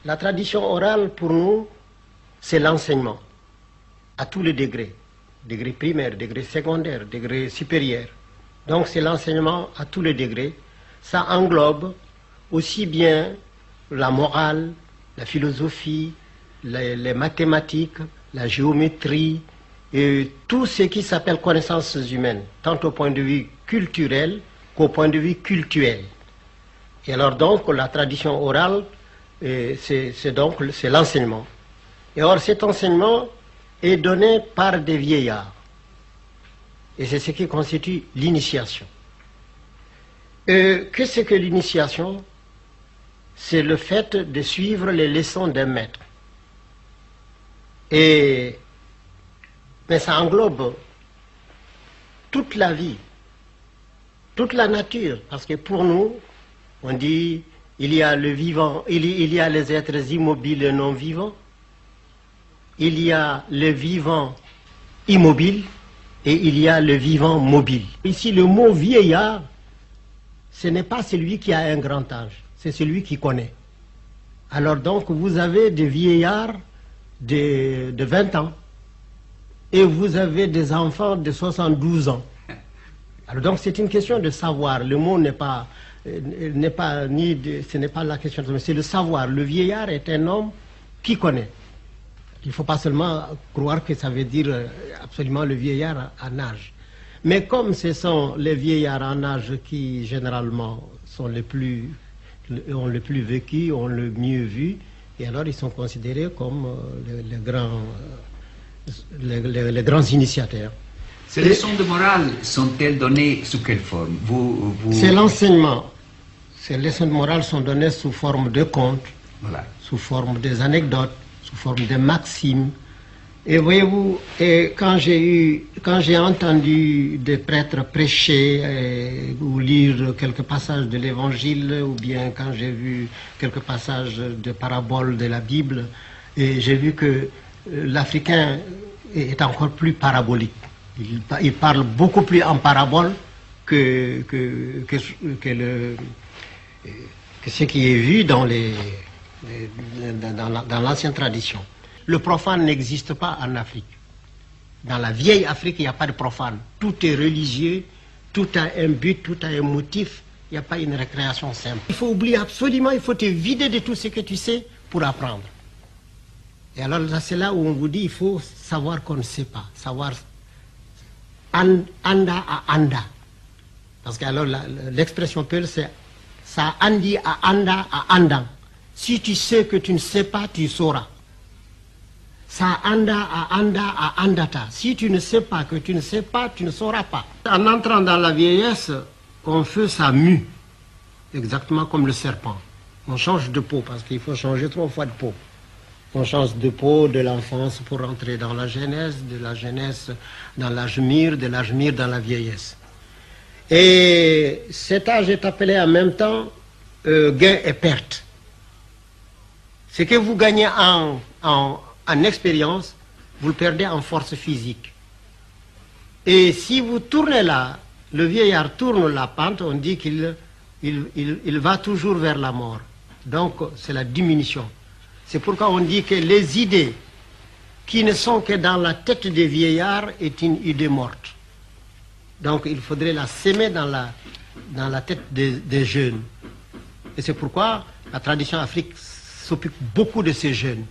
La tradition orale, pour nous, c'est l'enseignement, à tous les degrés. Degré primaire, degré secondaire, degré supérieur. Donc c'est l'enseignement à tous les degrés. Ça englobe aussi bien la morale, la philosophie, les mathématiques, la géométrie, et tout ce qui s'appelle connaissances humaines, tant au point de vue culturel qu'au point de vue cultuel. Et alors donc la tradition orale, c'est l'enseignement. Et or cet enseignement est donné par des vieillards. Et c'est ce qui constitue l'initiation. Que c'est que l'initiation? C'est le fait de suivre les leçons d'un maître. Mais ça englobe toute la vie, toute la nature, parce que pour nous, on dit il y a le vivant, il y a les êtres immobiles et non vivants, il y a le vivant immobile et il y a le vivant mobile. Ici, le mot vieillard, ce n'est pas celui qui a un grand âge, c'est celui qui connaît. Alors donc, vous avez des vieillards de 20 ans et vous avez des enfants de 72 ans. Alors donc, c'est une question de savoir. Le mot ce n'est pas la question de... C'est le savoir. Le vieillard est un homme qui connaît. Il ne faut pas seulement croire que ça veut dire absolument le vieillard en âge. Mais comme ce sont les vieillards en âge qui, généralement, ont le plus vécu, ont le mieux vu, et alors ils sont considérés comme les grands initiateurs. Ces leçons de morale sont-elles données sous quelle forme? C'est l'enseignement. Ces leçons de morale sont données sous forme de contes, voilà, sous forme des anecdotes, sous forme de maximes. Et voyez-vous, quand j'ai entendu des prêtres prêcher ou lire quelques passages de l'Évangile, ou bien quand j'ai vu quelques passages de paraboles de la Bible, et j'ai vu que l'Africain est encore plus parabolique. Il parle beaucoup plus en parabole que ce qui est vu dans l'ancienne tradition. Le profane n'existe pas en Afrique. Dans la vieille Afrique, il n'y a pas de profane. Tout est religieux, tout a un but, tout a un motif. Il n'y a pas une récréation simple. Il faut oublier absolument, il faut te vider de tout ce que tu sais pour apprendre. Et alors c'est là où on vous dit, il faut savoir qu'on ne sait pas. Savoir anda à anda. Parce que alors l'expression peul, c'est ça andi à anda à andang. Si tu sais que tu ne sais pas, tu sauras. Ça anda à andata. Si tu ne sais pas que tu ne sais pas, tu ne sauras pas. En entrant dans la vieillesse, on fait ça mue, exactement comme le serpent. On change de peau, parce qu'il faut changer 3 fois de peau. On change de peau de l'enfance pour rentrer dans la jeunesse, de la jeunesse dans l'âge mûr, de l'âge mûr dans la vieillesse. Et cet âge est appelé en même temps gain et perte. Ce que vous gagnez en expérience, vous le perdez en force physique. Et si vous tournez là, le vieillard tourne la pente, on dit qu'il va toujours vers la mort. Donc c'est la diminution. C'est pourquoi on dit que les idées qui ne sont que dans la tête des vieillards est une idée morte. Donc il faudrait la s'aimer dans la tête des jeunes. Et c'est pourquoi la tradition africaine s'occupe beaucoup de ces jeunes.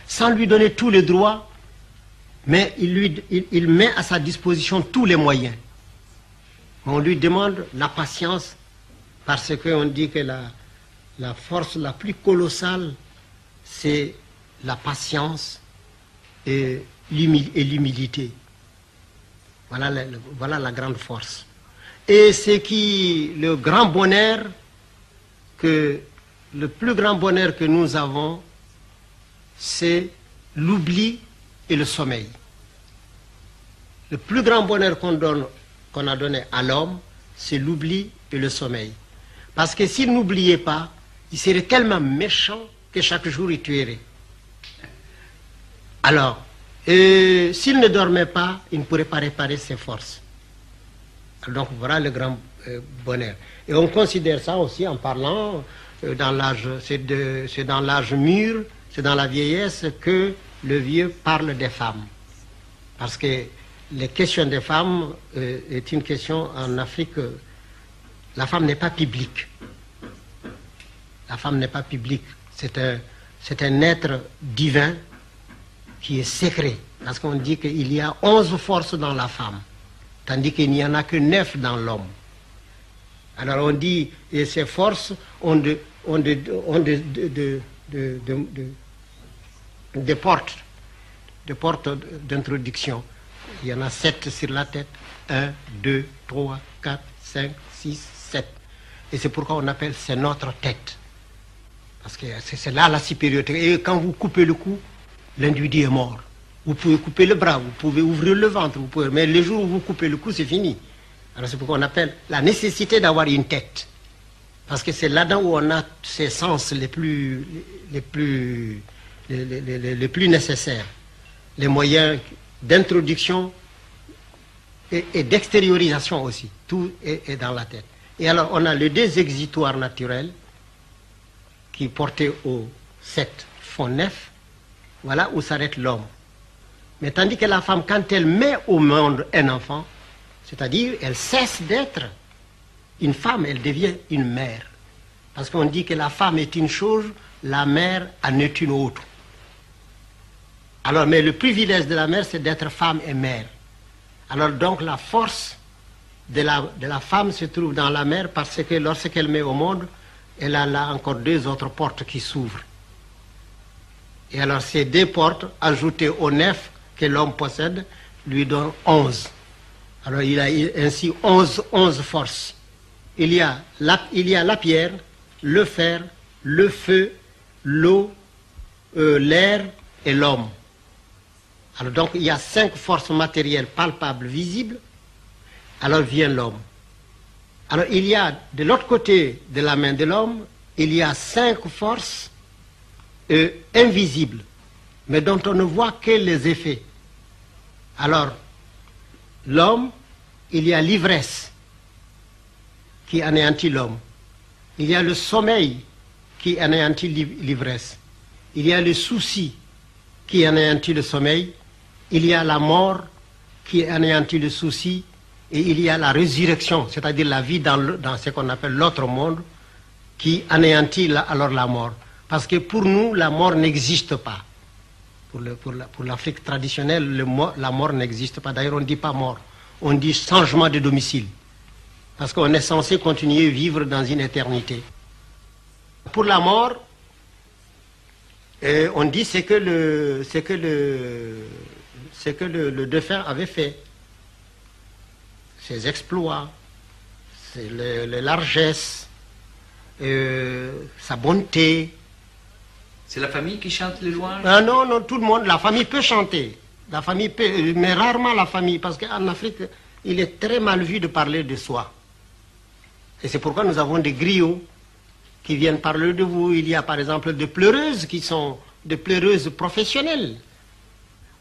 Sans lui donner tous les droits, mais il met à sa disposition tous les moyens. On lui demande la patience, parce qu'on dit que la force la plus colossale, c'est la patience et l'humilité. Voilà la grande force. Et le plus grand bonheur que nous avons, c'est l'oubli et le sommeil. Le plus grand bonheur qu'on a donné à l'homme, c'est l'oubli et le sommeil. Parce que s'il n'oubliait pas, il serait tellement méchant que chaque jour il tuerait. Alors, s'il ne dormait pas, il ne pourrait pas réparer ses forces. Donc voilà le grand bonheur. Et on considère ça aussi en parlant c'est dans l'âge mûr, c'est dans la vieillesse que le vieux parle des femmes. Parce que les questions des femmes est une question en Afrique. La femme n'est pas publique. La femme n'est pas publique. C'est un être divin qui est secret. Parce qu'on dit qu'il y a 11 forces dans la femme, tandis qu'il n'y en a que 9 dans l'homme. Alors on dit, et ces forces ont des portes d'introduction. Il y en a 7 sur la tête. 1, 2, 3, 4, 5, 6, 7. Et c'est pourquoi on appelle c'est notre tête. Parce que c'est là la supériorité. Et quand vous coupez le cou, l'individu est mort. Vous pouvez couper le bras, vous pouvez ouvrir le ventre, mais le jour où vous coupez le cou, c'est fini. Alors c'est pourquoi on appelle la nécessité d'avoir une tête. Parce que c'est là-dedans où on a ces sens les plus nécessaires. Les moyens d'introduction et d'extériorisation aussi. Tout est dans la tête. Et alors on a les 2 exutoires naturels qui portés au 7 font 9. Voilà où s'arrête l'homme. Mais tandis que la femme, quand elle met au monde un enfant, c'est-à-dire elle cesse d'être une femme, elle devient une mère. Parce qu'on dit que la femme est une chose, la mère en est une autre. Alors, mais le privilège de la mère, c'est d'être femme et mère. Alors donc la force de la femme se trouve dans la mère parce que lorsqu'elle met au monde, elle a là encore 2 autres portes qui s'ouvrent. Et alors ces 2 portes, ajoutées aux 9 que l'homme possède, lui donnent 11. Alors il a ainsi 11 forces. Il y a la pierre, le fer, le feu, l'eau, l'air et l'homme. Alors donc il y a 5 forces matérielles palpables, visibles. Alors vient l'homme. Alors il y a de l'autre côté de la main de l'homme, il y a 5 forces invisibles, mais dont on ne voit que les effets. Alors l'homme, il y a l'ivresse qui anéantit l'homme. Il y a le sommeil qui anéantit l'ivresse. Il y a le souci qui anéantit le sommeil. Il y a la mort qui anéantit le souci. Et il y a la résurrection, c'est-à-dire la vie dans ce qu'on appelle l'autre monde, qui anéantit alors la mort. Parce que pour nous, la mort n'existe pas. Pour l'Afrique traditionnelle, la mort n'existe pas. D'ailleurs, on ne dit pas mort. On dit changement de domicile. Parce qu'on est censé continuer à vivre dans une éternité. Pour la mort, on dit c'est que le défunt avait fait. Ses exploits, les largesses, sa bonté. C'est la famille qui chante les louanges? Non, non, tout le monde, la famille peut chanter. La famille peut, mais rarement la famille, parce qu'en Afrique, il est très mal vu de parler de soi. Et c'est pourquoi nous avons des griots qui viennent parler de vous. Il y a par exemple des pleureuses qui sont des pleureuses professionnelles.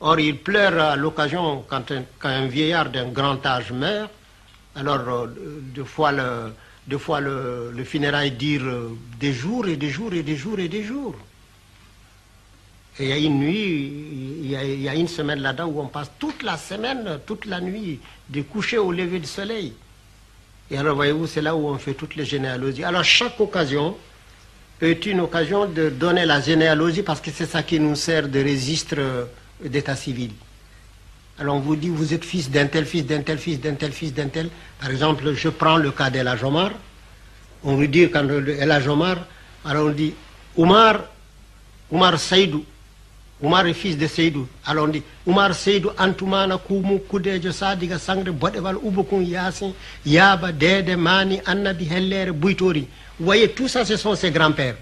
Or, ils pleurent à l'occasion quand un vieillard d'un grand âge meurt. Alors, deux fois le funérail dure des jours et des jours et des jours et des jours. Et il y a une nuit, il y a une semaine là-dedans où on passe toute la semaine, toute la nuit, du coucher au lever du soleil. Et alors, voyez-vous, c'est là où on fait toutes les généalogies. Alors, chaque occasion est une occasion de donner la généalogie parce que c'est ça qui nous sert de registre d'état civil. Alors on vous dit, vous êtes fils d'un tel, fils d'un tel, fils d'un tel, fils d'un tel. Par exemple, je prends le cas d'El Hadj Omar. On vous dit, quand El Hadj Omar, alors on dit, Oumar Seydou. Oumar est fils de Seydou. Alors on dit, Oumar Seydou, Antoumana, Koumou, Koudejo, Sadiga, Sangre, Bodeval, Oubokun, Yassin, Yaba, Dede, Mani, Annabi, Heller, Bouitori. Vous voyez, tout ça, ce sont ses grands-pères.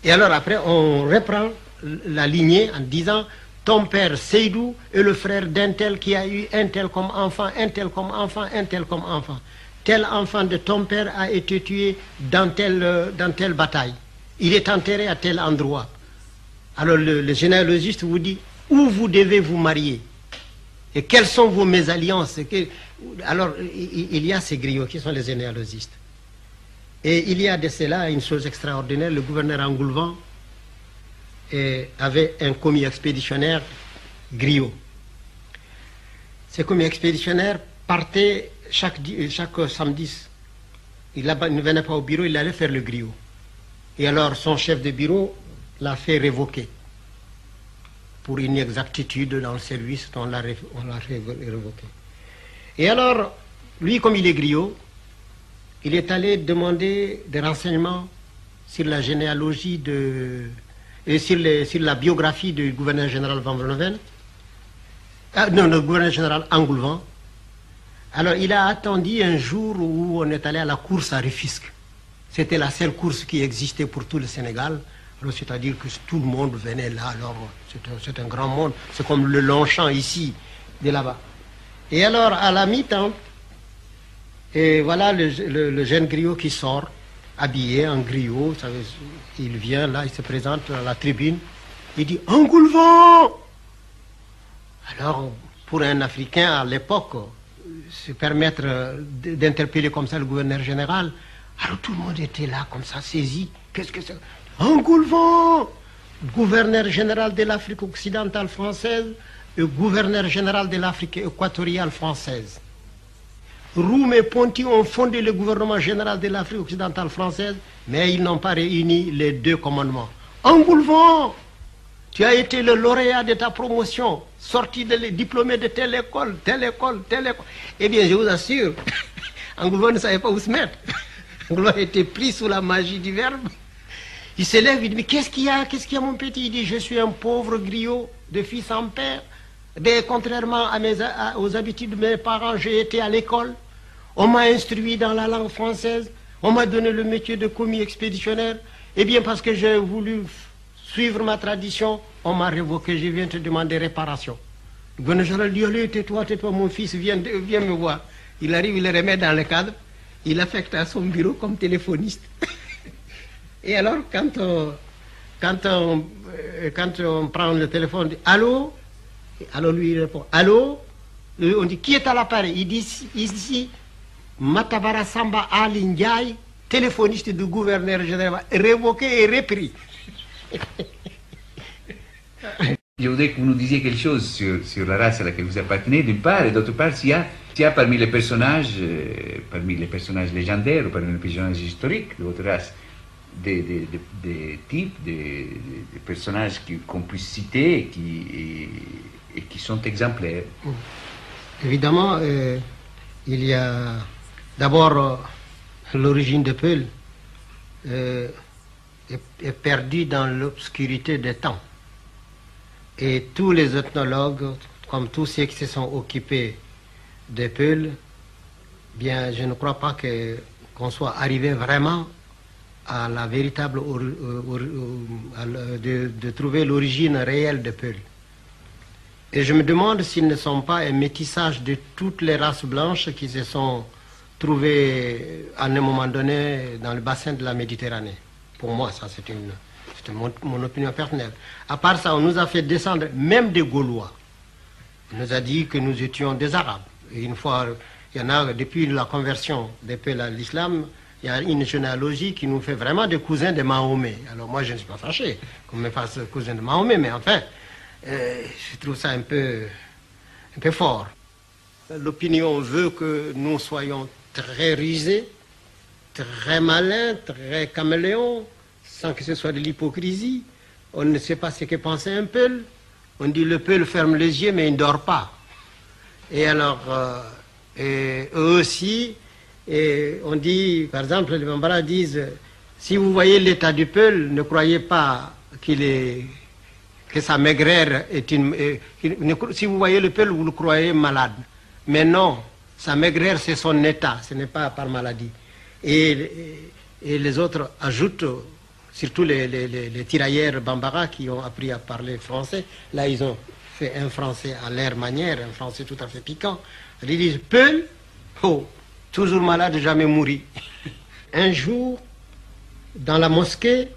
Et alors après, on reprend la lignée en disant, ton père Seydou est le frère d'un tel qui a eu un tel comme enfant, un tel comme enfant, un tel comme enfant. Tel enfant de ton père a été tué dans telle bataille. Il est enterré à tel endroit. Alors le généalogiste vous dit où vous devez vous marier et quelles sont vos mésalliances. Alors il y a ces griots qui sont les généalogistes. Et il y a de cela une chose extraordinaire, le gouverneur Engoulevent avait un commis expéditionnaire griot. Ce commis expéditionnaire partait chaque samedi. Il ne venait pas au bureau, il allait faire le griot. Et alors son chef de bureau l'a fait révoquer pour inexactitude dans le service, on l'a révoqué. Et alors, lui, comme il est griot, il est allé demander des renseignements sur la généalogie et sur la biographie du gouverneur général Van Vollenhoven, le gouverneur général Engoulevent. Alors, il a attendu un jour où on est allé à la course à Rufisque. C'était la seule course qui existait pour tout le Sénégal. C'est-à-dire que tout le monde venait là. Alors, c'est un grand monde. C'est comme le Longchamp ici, de là-bas. Et alors, à la mi-temps, et voilà le jeune griot qui sort, habillé en griot. Il vient là, il se présente à la tribune. Il dit « Engoulevent !» Alors, pour un Africain à l'époque, se permettre d'interpeller comme ça le gouverneur général, alors tout le monde était là, comme ça, saisi. Qu'est-ce que c'est? Engoulevent, gouverneur général de l'Afrique occidentale française et gouverneur général de l'Afrique équatoriale française. Roume et Ponty ont fondé le gouvernement général de l'Afrique occidentale française, mais ils n'ont pas réuni les deux commandements. Engoulevent, tu as été le lauréat de ta promotion, sorti diplômé de telle école, telle école, telle école. Eh bien, je vous assure, Engoulevent ne savait pas où se mettre. Engoulevent était pris sous la magie du verbe. Il se lève, il dit, mais qu'est-ce qu'il y a, mon petit? Il dit, je suis un pauvre griot de fils en père. Contrairement aux habitudes de mes parents, j'ai été à l'école. On m'a instruit dans la langue française. On m'a donné le métier de commis expéditionnaire. Eh bien, parce que j'ai voulu suivre ma tradition, on m'a révoqué. Je viens te demander réparation. Le gouverneur général dit, allez, tais-toi, mon fils, viens me voir. Il arrive, il le remet dans le cadre. Il affecte à son bureau comme téléphoniste. Et alors, quand on prend le téléphone, on dit « Allô ?» Alors lui, il répond « Allô ?» On dit « Qui est à l'appareil ?» Il dit « Ici, Matabara Samba Ali Ndiaye, téléphoniste du gouverneur général, révoqué et repris. » Je voudrais que vous nous disiez quelque chose sur la race à laquelle vous appartenez, d'une part, et d'autre part, s'il y a parmi les personnages légendaires ou parmi les personnages historiques de votre race, des types, des personnages qu'on puisse citer et qui sont exemplaires. Évidemment, il y a d'abord l'origine de Peul est perdue dans l'obscurité des temps. Et tous les ethnologues, comme tous ceux qui se sont occupés de Peul, bien, je ne crois pas qu'on soit arrivé vraiment à la véritable de trouver l'origine réelle de Peul. Et je me demande s'ils ne sont pas un métissage de toutes les races blanches qui se sont trouvées à un moment donné dans le bassin de la Méditerranée. Pour moi, ça c'est mon opinion personnelle. À part ça, on nous a fait descendre même des Gaulois. On nous a dit que nous étions des Arabes. Et une fois, il y en a, depuis la conversion des Peul à l'islam, il y a une généalogie qui nous fait vraiment des cousins de Mahomet. Alors moi, je ne suis pas fâché qu'on me fasse cousin de Mahomet, mais enfin, je trouve ça un peu fort. L'opinion veut que nous soyons très rusés, très malins, très caméléons, sans que ce soit de l'hypocrisie. On ne sait pas ce que pensait un Peul. On dit le Peul ferme les yeux, mais il ne dort pas. Et alors, eux aussi, et on dit, par exemple, les Bambara disent, si vous voyez l'état du Peul, ne croyez pas que sa maigreur est si vous voyez le Peul, vous le croyez malade. Mais non, sa maigreur, c'est son état, ce n'est pas par maladie. Et les autres ajoutent, surtout les tirailleurs Bambara qui ont appris à parler français, là ils ont fait un français à leur manière, un français tout à fait piquant. Ils disent, Peul, oh, toujours malade, jamais mourir. Un jour, dans la mosquée,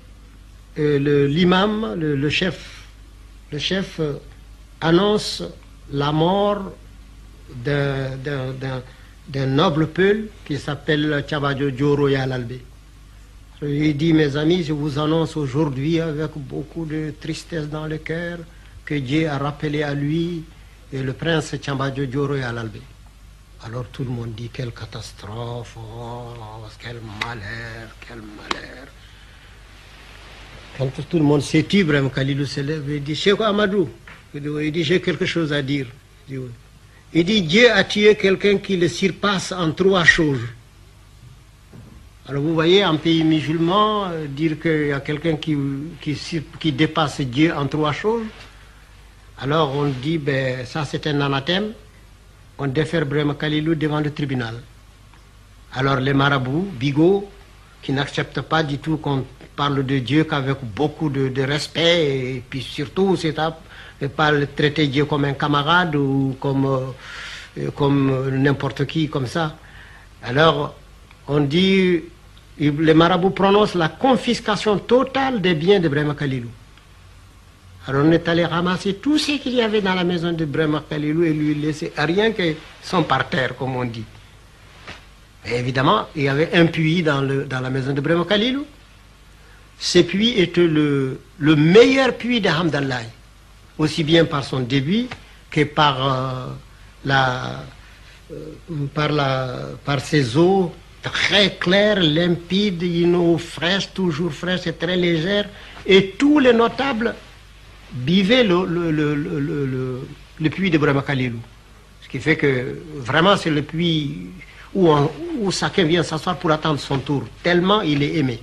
l'imam, le chef annonce la mort d'un noble Peul qui s'appelle Tchabadio Dioro Yalalbe. Il dit, mes amis, je vous annonce aujourd'hui avec beaucoup de tristesse dans le cœur que Dieu a rappelé à lui et le prince Tchamba Dioro et Alalbe. Alors tout le monde dit, quelle catastrophe, oh, quel malheur, quel malheur. Quand tout le monde s'est tué, Ibrahim Khalilou se lève et dit, Cheikh Amadou, il dit, j'ai quelque chose à dire. Il dit, Dieu a tué quelqu'un qui le surpasse en 3 choses. Alors vous voyez, en pays musulman, dire qu'il y a quelqu'un qui dépasse Dieu en 3 choses, alors on dit, ben, ça c'est un anathème, on défère Ibrahim Khalilou devant le tribunal. Alors les marabouts, bigots, qui n'acceptent pas du tout qu'on parle de Dieu qu'avec beaucoup de respect, et puis surtout, c'est ne pas le traiter Dieu comme un camarade ou comme n'importe qui, comme ça. Alors, on dit, les marabouts prononcent la confiscation totale des biens d'Ibrahim Khalilou. Alors on est allé ramasser tout ce qu'il y avait dans la maison d'Ibrahim Khalilou et lui laisser rien que son parterre, comme on dit. Et évidemment, il y avait un puits dans la maison d'Ibrahim Khalilou. Ce puits était le meilleur puits de Hamdallah, aussi bien par son débit que par ses eaux très claires, limpides, une eau fraîche, toujours fraîche et très légère. Et tous les notables buvaient le puits d'Ibrahim Khalilou. Ce qui fait que vraiment c'est le puits où chacun vient s'asseoir pour attendre son tour, tellement il est aimé.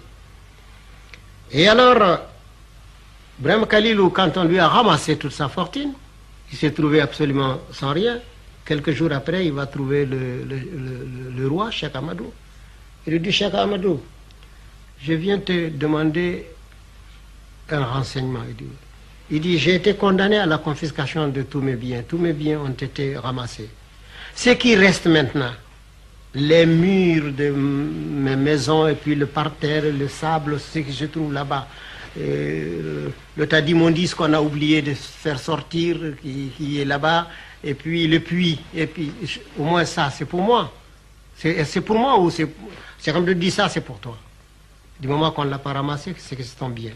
Et alors, Ibrahim Khalilou, quand on lui a ramassé toute sa fortune, il s'est trouvé absolument sans rien. Quelques jours après, il va trouver le roi, Cheikh Amadou. Il lui dit, Cheikh Amadou, je viens te demander un renseignement. Il dit, j'ai été condamné à la confiscation de tous mes biens. Tous mes biens ont été ramassés. Ce qui reste maintenant, les murs de mes maisons et puis le parterre, le sable, ce que je trouve là-bas, le tas d'immondices qu'on a oublié de faire sortir, qui est là-bas, et puis le puits, et puis au moins ça, c'est pour moi. C'est pour moi ou c'est comme de dire ça, c'est pour toi. Du moment qu'on ne l'a pas ramassé, c'est que c'est ton bien.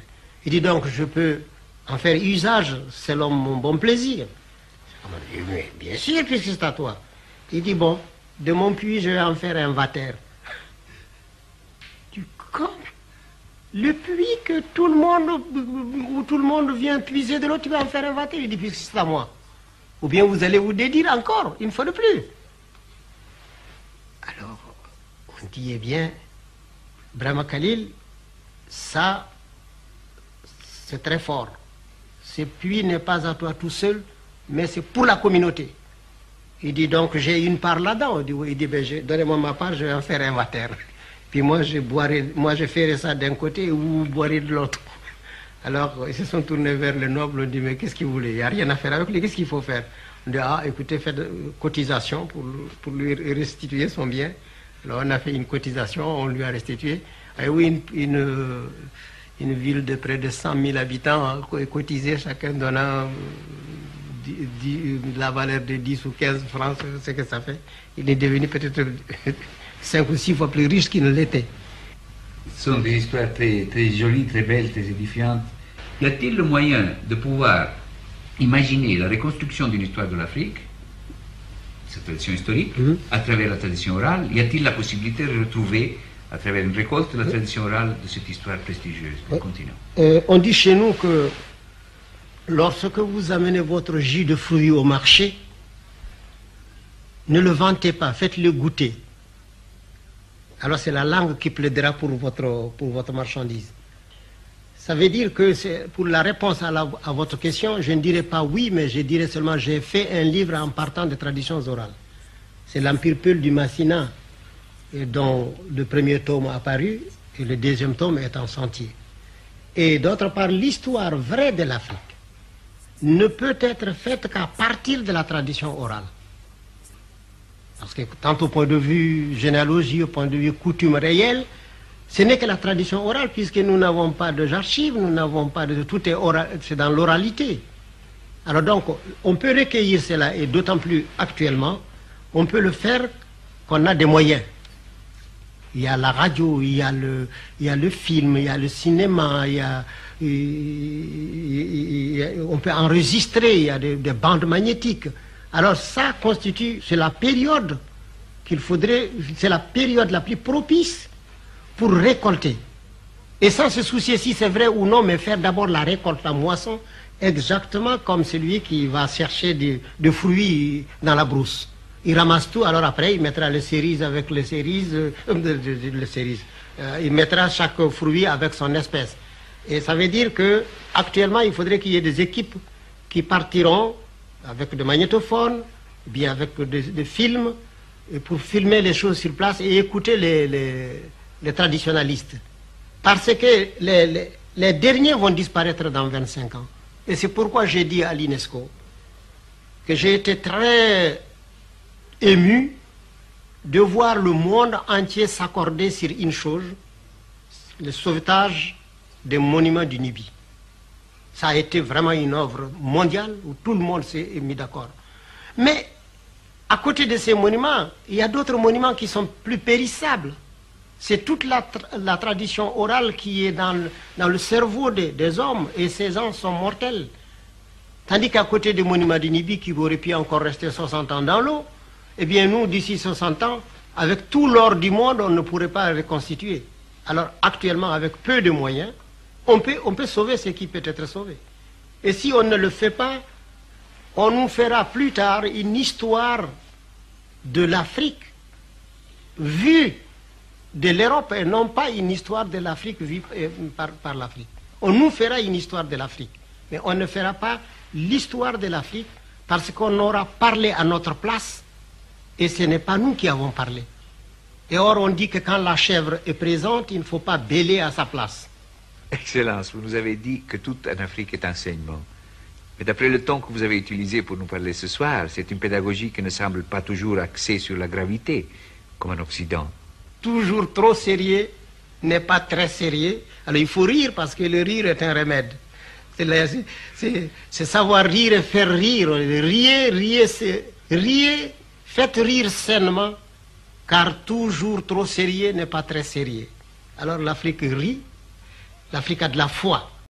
Il dit donc, je peux en faire usage selon mon bon plaisir. Mais bien sûr, puisque c'est à toi. Il dit, bon, de mon puits, je vais en faire un vater. Tu comprends? Le puits que tout le monde vient puiser de l'eau, tu vas en faire un vater. Il dit, puisque c'est à moi. Ou bien vous allez vous dédire encore, une fois de plus. Alors, on dit, eh bien, Ibrahim Khalil, ça, c'est très fort. Ce puits n'est pas à toi tout seul, mais c'est pour la communauté. Il dit donc, j'ai une part là-dedans. Il dit, ben, donnez-moi ma part, je vais en faire un vater. Puis moi, je ferai ça d'un côté ou vous boirez de l'autre. Alors, ils se sont tournés vers le noble, on dit, mais qu'est-ce qu'il voulait? Il n'y a rien à faire avec lui, qu'est-ce qu'il faut faire? On dit, ah, écoutez, faites cotisation pour lui restituer son bien. Alors, on a fait une cotisation, on lui a restitué. Et oui, une ville de près de 100 000 habitants a cotisé, chacun donnant la valeur de 10 ou 15 francs, c'est ce que ça fait. Il est devenu peut-être 5 ou 6 fois plus riche qu'il ne l'était. Ce sont des histoires très, très jolies, très belles, très édifiantes. Y a-t-il le moyen de pouvoir imaginer la reconstruction d'une histoire de l'Afrique, cette tradition historique, à travers la tradition orale? Y a-t-il la possibilité de retrouver, à travers une récolte, la tradition orale de cette histoire prestigieuse du continent? On dit chez nous que lorsque vous amenez votre jus de fruits au marché, ne le vantez pas, faites-le goûter. Alors c'est la langue qui plaidera pour votre marchandise. Ça veut dire que pour la réponse à votre question, je ne dirais pas oui, mais je dirais seulement j'ai fait un livre en partant des traditions orales. C'est l'Empire Peul du Massina, dont le premier tome a apparu et le deuxième tome est en sentier. Et d'autre part, l'histoire vraie de l'Afrique ne peut être faite qu'à partir de la tradition orale. Parce que tant au point de vue généalogie, au point de vue coutume réelle, ce n'est que la tradition orale, puisque nous n'avons pas d'archives, nous n'avons pas de... Tout est oral, c'est dans l'oralité. Alors donc, on peut recueillir cela, et d'autant plus actuellement, on peut le faire qu'on a des moyens. Il y a la radio, il y a le film, il y a le cinéma, on peut enregistrer, il y a des bandes magnétiques. Alors ça constitue, c'est la période c'est la période la plus propice pour récolter. Et sans se soucier si c'est vrai ou non, mais faire d'abord la récolte, la moisson, exactement comme celui qui va chercher des fruits dans la brousse. Il ramasse tout, alors après il mettra les cerises avec les cerises, il mettra chaque fruit avec son espèce. Et ça veut dire que actuellement il faudrait qu'il y ait des équipes qui partiront avec des magnétophones, bien avec des films, et pour filmer les choses sur place et écouter les traditionalistes. Parce que les derniers vont disparaître dans 25 ans. Et c'est pourquoi j'ai dit à l'UNESCO que j'ai été très ému de voir le monde entier s'accorder sur une chose, le sauvetage des monuments du Nubie. Ça a été vraiment une œuvre mondiale où tout le monde s'est mis d'accord. Mais à côté de ces monuments, il y a d'autres monuments qui sont plus périssables. C'est toute la tradition orale qui est dans le cerveau des hommes, et ces gens sont mortels. Tandis qu'à côté des monuments du Nubie qui auraient pu encore rester 60 ans dans l'eau, eh bien nous, d'ici 60 ans, avec tout l'or du monde, on ne pourrait pas reconstituer. Alors actuellement, avec peu de moyens, on peut sauver ce qui peut être sauvé. Et si on ne le fait pas, on nous fera plus tard une histoire de l'Afrique vue de l'Europe et non pas une histoire de l'Afrique vue par l'Afrique. On nous fera une histoire de l'Afrique, mais on ne fera pas l'histoire de l'Afrique parce qu'on aura parlé à notre place et ce n'est pas nous qui avons parlé. Et or on dit que quand la chèvre est présente, il ne faut pas bêler à sa place. Excellence, vous nous avez dit que tout en Afrique est enseignement. Mais d'après le ton que vous avez utilisé pour nous parler ce soir, c'est une pédagogie qui ne semble pas toujours axée sur la gravité, comme en Occident. Toujours trop sérieux n'est pas très sérieux. Alors il faut rire parce que le rire est un remède. C'est savoir rire et faire rire. Riez, faites rire sainement, car toujours trop sérieux n'est pas très sérieux. Alors l'Afrique rit, l'Afrique a de la foi.